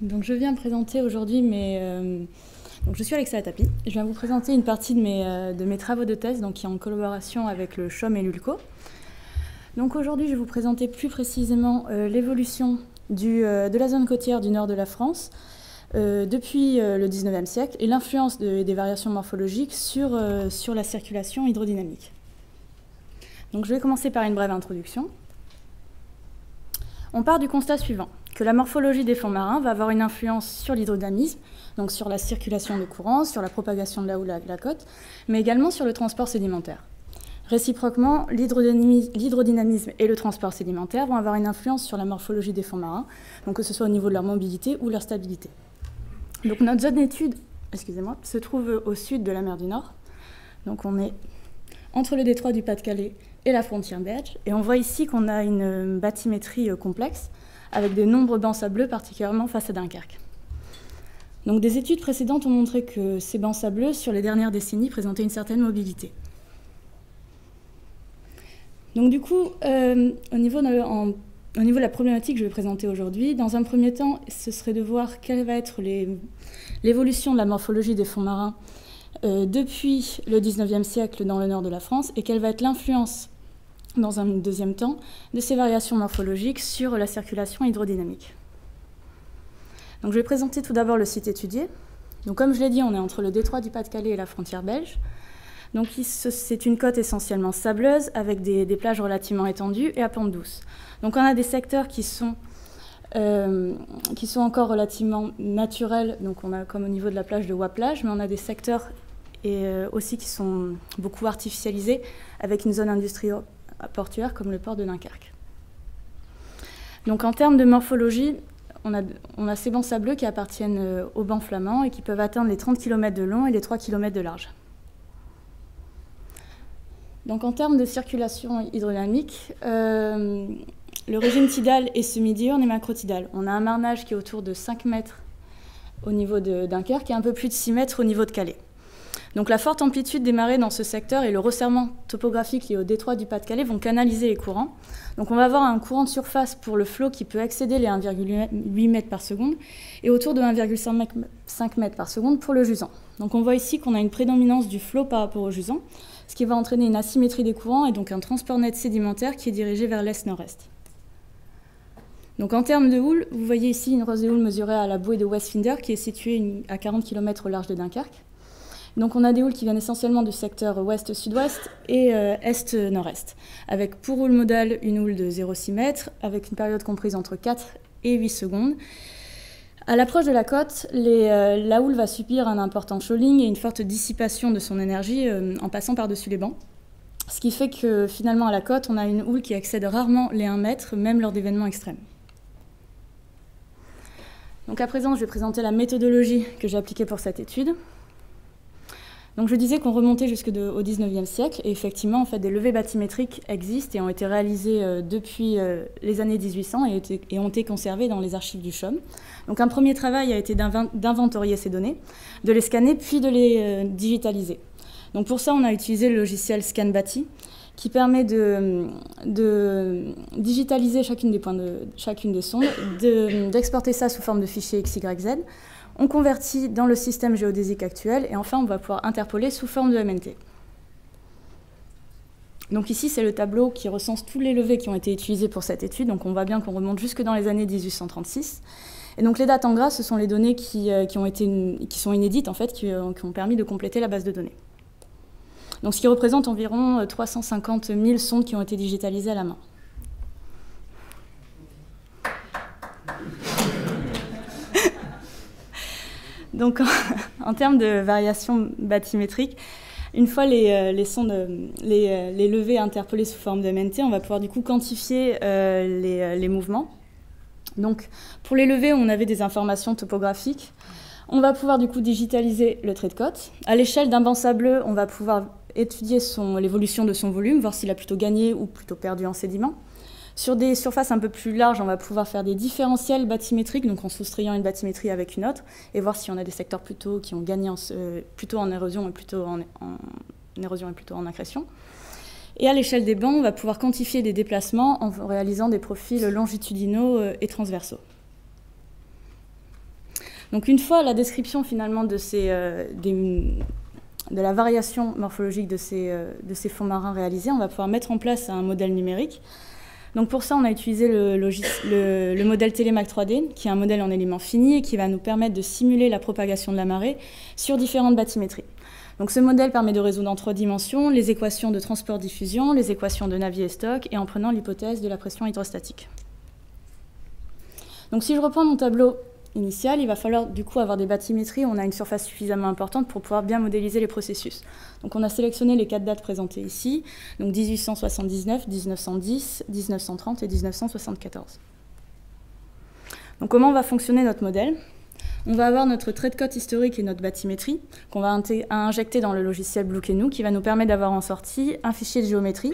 Donc je viens présenter aujourd'hui donc je suis Alexa Atapi. Je viens vous présenter une partie de mes travaux de thèse, donc qui est en collaboration avec le CHOM et l'ULCO. Donc aujourd'hui, je vais vous présenter plus précisément l'évolution de la zone côtière du nord de la France depuis le 19e siècle et l'influence des variations morphologiques sur la circulation hydrodynamique. Donc je vais commencer par une brève introduction. On part du constat suivant, que la morphologie des fonds marins va avoir une influence sur l'hydrodynamisme, donc sur la circulation de courants, sur la propagation de la houle à la côte, mais également sur le transport sédimentaire. Réciproquement, l'hydrodynamisme et le transport sédimentaire vont avoir une influence sur la morphologie des fonds marins, donc que ce soit au niveau de leur mobilité ou leur stabilité. Donc notre zone d'étude, se trouve au sud de la mer du Nord. Donc on est entre le détroit du Pas-de-Calais et la frontière belge. Et on voit ici qu'on a une bathymétrie complexe, avec de nombreux bancs sableux, particulièrement face à Dunkerque. Donc des études précédentes ont montré que ces bancs sableux, sur les dernières décennies, présentaient une certaine mobilité. Donc du coup, au niveau de la problématique que je vais présenter aujourd'hui, dans un premier temps, ce serait de voir quelle va être l'évolution de la morphologie des fonds marins depuis le 19e siècle dans le nord de la France et quelle va être l'influence, dans un deuxième temps, de ces variations morphologiques sur la circulation hydrodynamique. Donc, je vais présenter tout d'abord le site étudié. Donc, comme je l'ai dit, on est entre le détroit du Pas-de-Calais et la frontière belge. Donc, c'est une côte essentiellement sableuse avec des plages relativement étendues et à pente douce. Donc, on a des secteurs qui sont encore relativement naturels. Donc, on a comme au niveau de la plage de Waplage, mais on a des secteurs aussi qui sont beaucoup artificialisés avec une zone industrielle portuaire comme le port de Dunkerque. Donc en termes de morphologie, on a ces bancs sableux qui appartiennent aux bancs flamands et qui peuvent atteindre les 30 km de long et les 3 km de large. Donc en termes de circulation hydrodynamique, le régime tidal est semi-diurne et macrotidal. On a un marnage qui est autour de 5 mètres au niveau de Dunkerque et un peu plus de 6 mètres au niveau de Calais. Donc la forte amplitude des marées dans ce secteur et le resserrement topographique lié au détroit du Pas-de-Calais vont canaliser les courants. Donc on va avoir un courant de surface pour le flot qui peut excéder les 1,8 mètres par seconde et autour de 1,5 mètres par seconde pour le jusant. Donc on voit ici qu'on a une prédominance du flot par rapport au jusant, ce qui va entraîner une asymétrie des courants et donc un transport net sédimentaire qui est dirigé vers l'est-nord-est. Donc en termes de houle, vous voyez ici une rose de houle mesurée à la bouée de Westfinder qui est située à 40 km au large de Dunkerque. Donc on a des houles qui viennent essentiellement du secteur ouest-sud-ouest et est-nord-est, avec pour houle modale une houle de 0,6 m, avec une période comprise entre 4 et 8 secondes. À l'approche de la côte, la houle va subir un important shoaling et une forte dissipation de son énergie en passant par-dessus les bancs. Ce qui fait que finalement à la côte, on a une houle qui excède rarement les 1 mètre, même lors d'événements extrêmes. Donc à présent, je vais présenter la méthodologie que j'ai appliquée pour cette étude. Donc je disais qu'on remontait jusqu'au 19e siècle, et effectivement, en fait, des levées bathymétriques existent et ont été réalisées depuis les années 1800 et ont été conservées dans les archives du CHOM. Donc un premier travail a été d'inventorier ces données, de les scanner, puis de les digitaliser. Donc pour ça, on a utilisé le logiciel ScanBathy, qui permet de digitaliser chacune des sondes, d'exporter ça sous forme de fichier XYZ. On convertit dans le système géodésique actuel et enfin on va pouvoir interpoler sous forme de MNT. Donc ici c'est le tableau qui recense tous les levées qui ont été utilisées pour cette étude, donc on voit bien qu'on remonte jusque dans les années 1836. Et donc les dates en gras, ce sont les données qui sont inédites en fait, qui ont permis de compléter la base de données. Donc ce qui représente environ 350 000 sondes qui ont été digitalisées à la main. Donc, en termes de variation bathymétrique, une fois les levées interpolées sous forme de MNT, on va pouvoir du coup quantifier les mouvements. Donc, pour les levées, on avait des informations topographiques. On va pouvoir du coup digitaliser le trait de côte. À l'échelle d'un banc sableux, on va pouvoir étudier l'évolution de son volume, voir s'il a plutôt gagné ou plutôt perdu en sédiments. Sur des surfaces un peu plus larges, on va pouvoir faire des différentiels bathymétriques, donc en soustrayant une bathymétrie avec une autre, et voir si on a des secteurs qui ont gagné plutôt en érosion et plutôt en accrétion. Et à l'échelle des bancs, on va pouvoir quantifier des déplacements en réalisant des profils longitudinaux et transversaux. Donc une fois la description finalement de la variation morphologique de ces fonds marins réalisés, on va pouvoir mettre en place un modèle numérique. Donc pour ça, on a utilisé le modèle Télémac 3D, qui est un modèle en éléments finis et qui va nous permettre de simuler la propagation de la marée sur différentes bathymétries. Donc ce modèle permet de résoudre en 3 dimensions les équations de transport-diffusion, les équations de Navier-Stokes et en prenant l'hypothèse de la pression hydrostatique. Donc si je reprends mon tableau initial, il va falloir du coup avoir des bathymétries où on a une surface suffisamment importante pour pouvoir bien modéliser les processus. Donc on a sélectionné les 4 dates présentées ici, donc 1879, 1910, 1930 et 1974. Donc comment va fonctionner notre modèle ? On va avoir notre trait de côte historique et notre bathymétrie qu'on va injecter dans le logiciel Bluecanoe qui va nous permettre d'avoir en sortie un fichier de géométrie.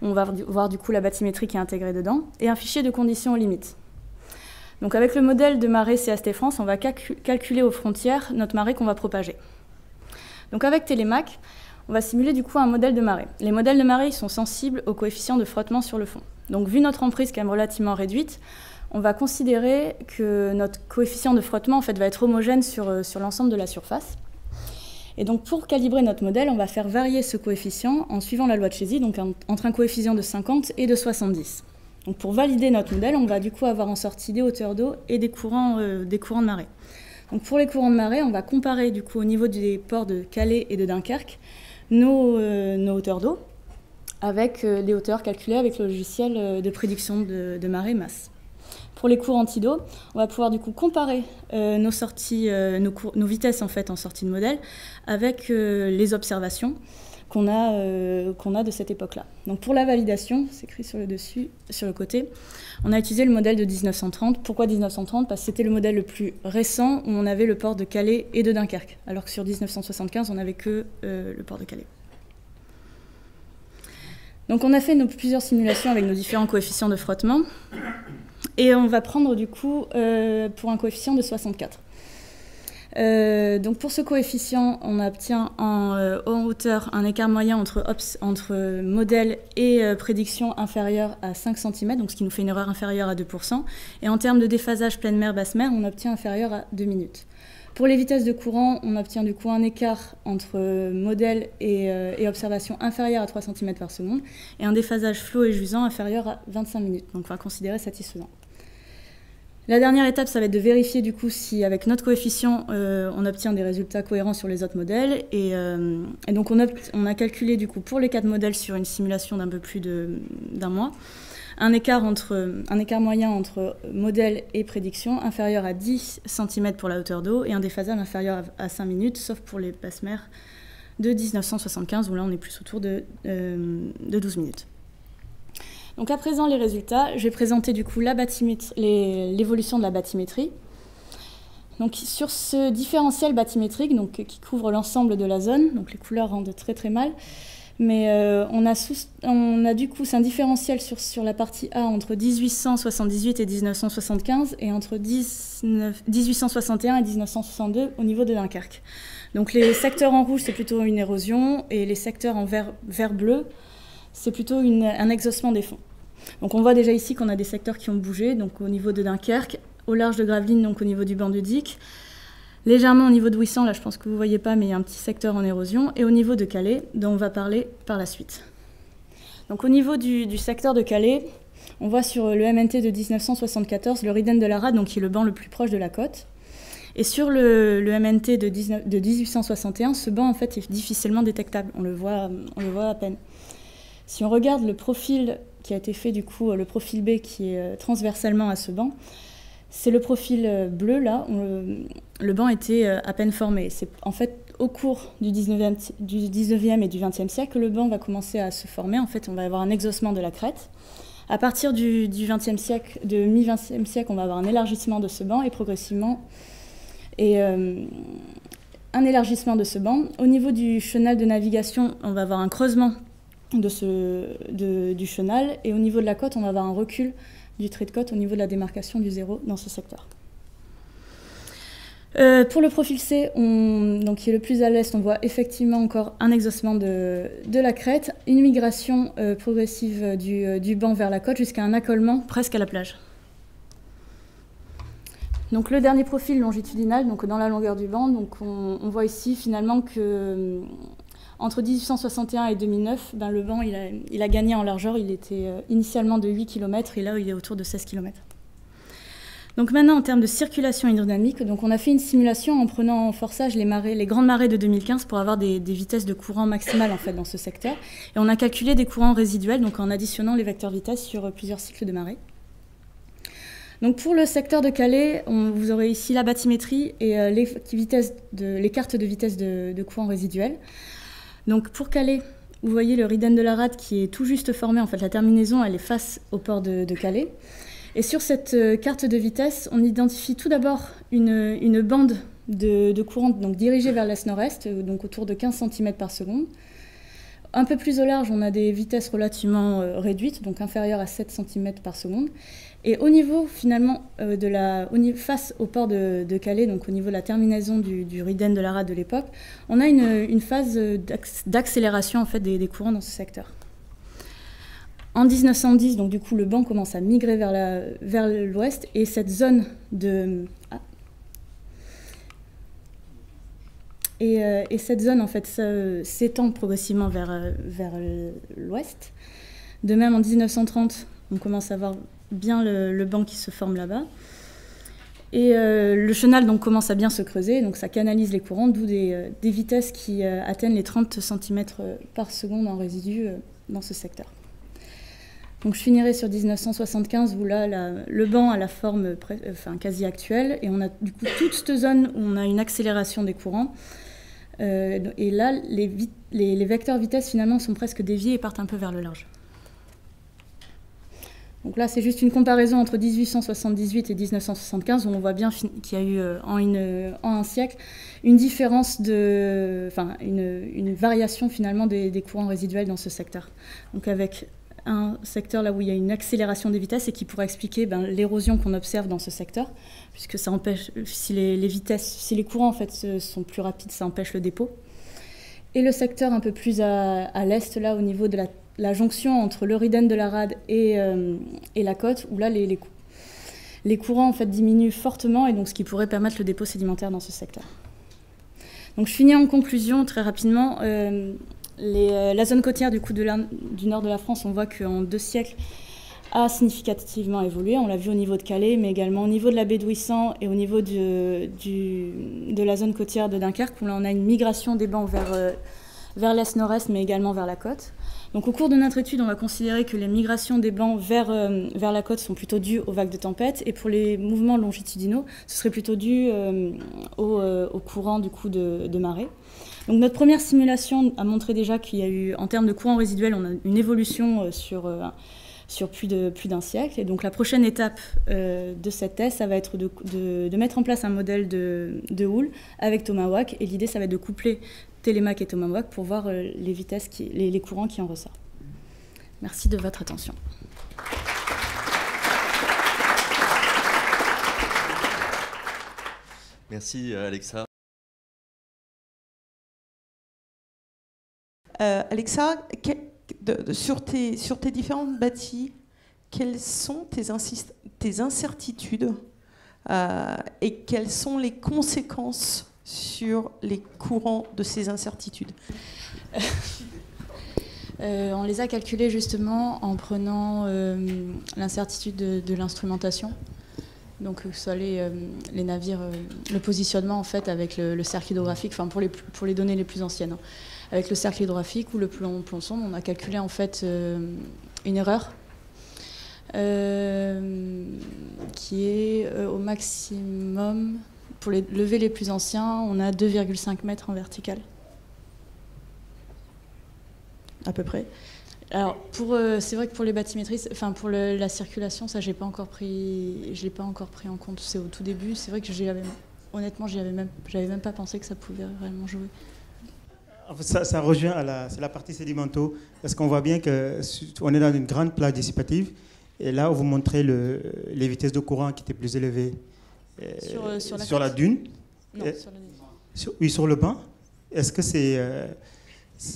On va voir du coup la bathymétrie qui est intégrée dedans et un fichier de conditions aux limites. Donc avec le modèle de marée CAST France, on va calculer aux frontières notre marée qu'on va propager. Donc avec Télémac, on va simuler du coup un modèle de marée. Les modèles de marée ils sont sensibles aux coefficients de frottement sur le fond. Donc vu notre emprise quand même relativement réduite, on va considérer que notre coefficient de frottement en fait, va être homogène sur l'ensemble de la surface. Et donc pour calibrer notre modèle, on va faire varier ce coefficient en suivant la loi de Chézy, donc entre un coefficient de 50 et de 70. Donc pour valider notre modèle, on va du coup avoir en sortie des hauteurs d'eau et des courants de marée. Donc pour les courants de marée, on va comparer du coup au niveau des ports de Calais et de Dunkerque nos hauteurs d'eau avec les hauteurs calculées avec le logiciel de prédiction de marée masse. Pour les courants d'eau, on va pouvoir du coup comparer nos vitesses en fait en sortie de modèle avec les observations qu'on a de cette époque-là. Donc pour la validation, c'est écrit sur le dessus, sur le côté, on a utilisé le modèle de 1930. Pourquoi 1930 ? Parce que c'était le modèle le plus récent où on avait le port de Calais et de Dunkerque, alors que sur 1975, on n'avait que le port de Calais. Donc on a fait plusieurs simulations avec nos différents coefficients de frottement. Et on va prendre du coup pour un coefficient de 64. Donc pour ce coefficient, on obtient en hauteur un écart moyen entre modèle et prédiction inférieur à 5 cm, donc ce qui nous fait une erreur inférieure à 2%. Et en termes de déphasage pleine mer, basse mer, on obtient inférieur à 2 minutes. Pour les vitesses de courant, on obtient du coup un écart entre modèle et observation inférieur à 3 cm par seconde et un déphasage flot et jusant inférieur à 25 minutes. Donc on va considérer satisfaisant. La dernière étape, ça va être de vérifier du coup si avec notre coefficient, on obtient des résultats cohérents sur les autres modèles. Et donc on a calculé du coup pour les 4 modèles sur une simulation d'un peu plus d'un mois, un écart moyen entre modèle et prédiction inférieur à 10 cm pour la hauteur d'eau et un déphasage inférieur à 5 minutes, sauf pour les basses mers de 1975, où là on est plus autour de 12 minutes. Donc à présent les résultats, je vais présenter du coup l'évolution de la bathymétrie. Donc sur ce différentiel bathymétrique qui couvre l'ensemble de la zone, donc les couleurs rendent très très mal, mais on a du coup c'est un différentiel sur la partie A entre 1878 et 1975 et entre 1861 et 1962 au niveau de Dunkerque. Donc les secteurs en rouge c'est plutôt une érosion et les secteurs en vert-bleu c'est plutôt un exhaussement des fonds. Donc on voit déjà ici qu'on a des secteurs qui ont bougé, donc au niveau de Dunkerque, au large de Gravelines, donc au niveau du banc de Dic, légèrement au niveau de Ouessant, là je pense que vous ne voyez pas, mais il y a un petit secteur en érosion, et au niveau de Calais, dont on va parler par la suite. Donc au niveau du secteur de Calais, on voit sur le MNT de 1974 le Riden de la Rade, donc qui est le banc le plus proche de la côte. Et sur le MNT de 1861, ce banc en fait est difficilement détectable, on le voit à peine. Si on regarde le profil qui a été fait, du coup, le profil B qui est transversalement à ce banc, c'est le profil bleu, là, le banc était à peine formé. C'est en fait au cours du 19e et du 20e siècle que le banc va commencer à se former. En fait, on va avoir un exhaussement de la crête. À partir du 20e siècle, de mi-20e siècle, on va avoir un élargissement de ce banc et progressivement, un élargissement de ce banc. Au niveau du chenal de navigation, on va avoir un creusement du chenal, et au niveau de la côte, on va avoir un recul du trait de côte au niveau de la démarcation du zéro dans ce secteur. Pour le profil C, donc qui est le plus à l'est, on voit effectivement encore un exhaussement de la crête, une migration progressive du banc vers la côte jusqu'à un accolement presque à la plage. Donc le dernier profil longitudinal, donc dans la longueur du banc, donc on voit ici finalement que entre 1861 et 2009, ben, le banc il a gagné en largeur, il était initialement de 8 km et là il est autour de 16 km. Donc maintenant en termes de circulation hydrodynamique, donc on a fait une simulation en prenant en forçage les grandes marées de 2015 pour avoir des vitesses de courant maximales en fait dans ce secteur. Et on a calculé des courants résiduels donc en additionnant les vecteurs vitesse sur plusieurs cycles de marée. Donc pour le secteur de Calais, vous aurez ici la bathymétrie et les cartes de vitesse de courant résiduel. Donc pour Calais, vous voyez le Riden de la Rade qui est tout juste formé. En fait, la terminaison, elle est face au port de Calais. Et sur cette carte de vitesse, on identifie tout d'abord une bande de courant donc dirigée vers l'est-nord-est, donc autour de 15 cm par seconde. Un peu plus au large, on a des vitesses relativement réduites, donc inférieures à 7 cm par seconde. Et au niveau, finalement, face au port de Calais, donc au niveau de la terminaison du Riden de la Rade de l'époque, on a une phase d'accélération en fait, des courants dans ce secteur. En 1910, donc du coup, le banc commence à migrer vers l'ouest et cette zone Et cette zone, en fait, s'étend progressivement vers l'ouest. De même, en 1930, on commence à voir bien le banc qui se forme là-bas. Et le chenal donc, commence à bien se creuser, donc ça canalise les courants, d'où des vitesses qui atteignent les 30 cm par seconde en résidu dans ce secteur. Donc je finirai sur 1975, où là, le banc a la forme quasi actuelle, et on a du coup toute cette zone où on a une accélération des courants. Et là, les vecteurs vitesse finalement sont presque déviés et partent un peu vers le large. Donc là, c'est juste une comparaison entre 1878 et 1975, où on voit bien qu'il y a eu en un siècle une différence une variation finalement des courants résiduels dans ce secteur. Donc avec un secteur là où il y a une accélération des vitesses et qui pourrait expliquer l'érosion qu'on observe dans ce secteur, puisque ça empêche, si les courants en fait sont plus rapides, ça empêche le dépôt. Et le secteur un peu plus à l'est, là au niveau de la jonction entre le Riden de la Rade et la côte, où là les courants en fait diminuent fortement, et donc ce qui pourrait permettre le dépôt sédimentaire dans ce secteur. Donc je finis en conclusion très rapidement. La zone côtière du nord de la France, on voit qu'en 2 siècles a significativement évolué. On l'a vu au niveau de Calais, mais également au niveau de la baie d'Ouessant et au niveau de la zone côtière de Dunkerque, où là on a une migration des bancs vers l'est-nord-est, mais également vers la côte. Donc au cours de notre étude, on va considérer que les migrations des bancs vers la côte sont plutôt dues aux vagues de tempête, et pour les mouvements longitudinaux, ce serait plutôt dû au courant du coup de marée. Donc notre première simulation a montré déjà qu'il y a eu, en termes de courant résiduel, on a une évolution sur plus d'un siècle. Et donc la prochaine étape de cette thèse, ça va être de mettre en place un modèle de houle avec Tomahawk. Et l'idée, ça va être de coupler Télémac et Tomahawk pour voir les vitesses, les courants qui en ressortent. Merci de votre attention. Merci Alexa. Alexa, sur tes différentes bâtis, quelles sont tes incertitudes et quelles sont les conséquences sur les courants de ces incertitudes? On les a calculées justement en prenant l'incertitude de l'instrumentation. Donc que ce soit les navires, le positionnement en fait avec le cercle hydrographique, enfin pour les données les plus anciennes, hein. Avec le cercle hydrographique ou le plomb sonde, on a calculé en fait une erreur qui est au maximum, pour les levées les plus anciens, on a 2,5 mètres en vertical, à peu près. Alors c'est vrai que pour les bathymétries, enfin pour la circulation, ça je l'ai pas encore pris en compte. C'est au tout début. C'est vrai que honnêtement, j'avais même pas pensé que ça pouvait réellement jouer. Ça rejoint c'est la partie sédimentaux, parce qu'on voit bien qu'on est dans une grande plage dissipative, et là où vous montrez les vitesses de courant qui étaient plus élevées sur la dune. Non, sur la dune. Oui, sur le banc. Est-ce que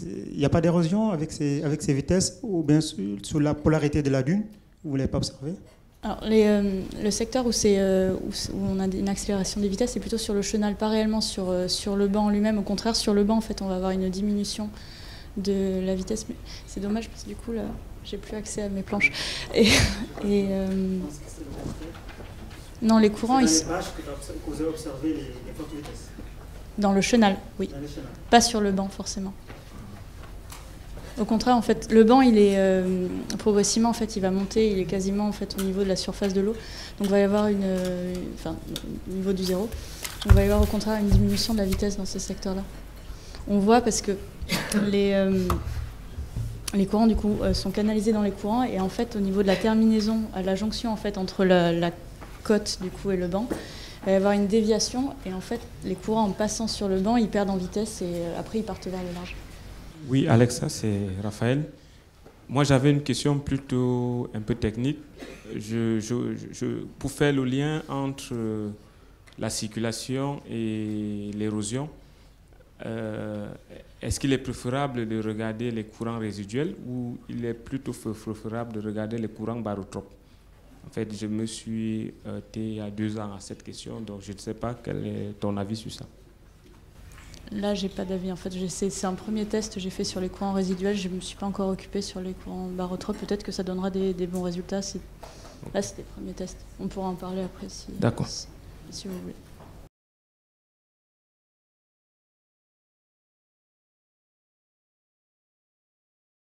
il n'y a pas d'érosion avec ces vitesses, ou bien sur la polarité de la dune? Vous ne l'avez pas observé? Alors, le secteur où on a une accélération des vitesses, c'est plutôt sur le chenal, pas réellement sur le banc lui-même. Au contraire, sur le banc, en fait, on va avoir une diminution de la vitesse. Mais c'est dommage parce que du coup, là, j'ai plus accès à mes planches. Non, les courants... C'est dans les pages que vous avez observé les fortes vitesses. Dans le chenal, oui. Dans les chenals. Pas sur le banc, forcément. Au contraire, en fait, le banc, il est progressivement, en fait, il va monter, il est quasiment en fait au niveau de la surface de l'eau. Donc, il va y avoir au niveau du zéro. Donc, il va y avoir au contraire une diminution de la vitesse dans ce secteur-là. On voit parce que les courants, du coup, sont canalisés dans les courants et en fait, au niveau de la terminaison, à la jonction en fait entre la côte du coup et le banc, il va y avoir une déviation et en fait, les courants en passant sur le banc, ils perdent en vitesse et après, ils partent vers le large. Oui, Alexa, c'est Raphaël. Moi, j'avais une question plutôt un peu technique. Pour faire le lien entre la circulation et l'érosion, est-ce qu'il est préférable de regarder les courants résiduels ou il est plutôt préférable de regarder les courants barotropes? En fait, je me suis heurté il y a 2 ans à cette question, donc je ne sais pas quel est ton avis sur ça. Là, j'ai pas d'avis. En fait, c'est un premier test que j'ai fait sur les courants résiduels. Je me suis pas encore occupée sur les courants barotropes. Peut-être que ça donnera des bons résultats. Là, c'est des premiers tests. On pourra en parler après si vous voulez.